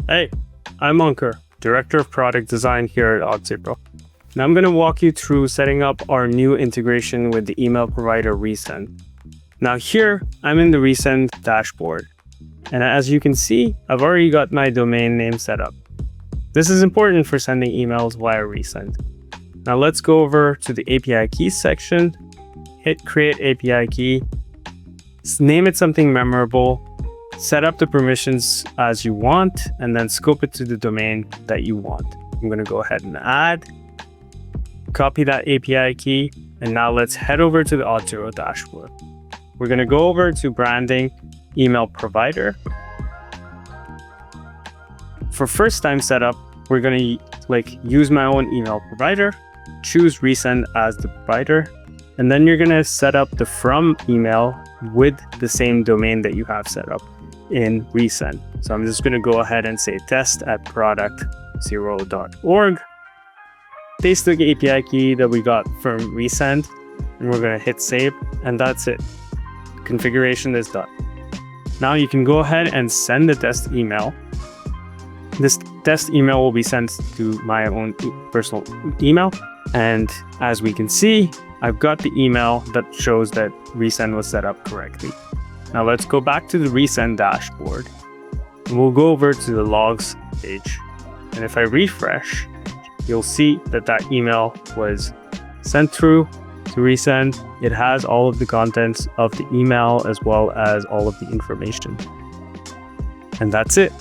Hey, I'm Ankur, Director of Product Design here at Auth0. Now I'm going to walk you through setting up our new integration with the email provider Resend. Now here, I'm in the Resend Dashboard. And as you can see, I've already got my domain name set up. This is important for sending emails via Resend. Now let's go over to the API keys section, hit create API key, name it something memorable, set up the permissions as you want, and then scope it to the domain that you want. I'm going to go ahead and add, copy that API key, and now let's head over to the Auth0 dashboard. We're going to go over to branding email provider. For first time setup, we're going to use my own email provider, choose Resend as the provider, and then you're going to set up the from email with the same domain that you have set up in Resend. So I'm just going to go ahead and say test@auth0.org, paste the API key that we got from Resend, and we're going to hit save, and that's it. Configuration is done. Now you can go ahead and send the test email. This test email will be sent to my own personal email. And as we can see, I've got the email that shows that Resend was set up correctly. Now let's go back to the Resend dashboard. And we'll go over to the logs page. And if I refresh, you'll see that that email was sent through to Resend. It has all of the contents of the email as well as all of the information. And that's it.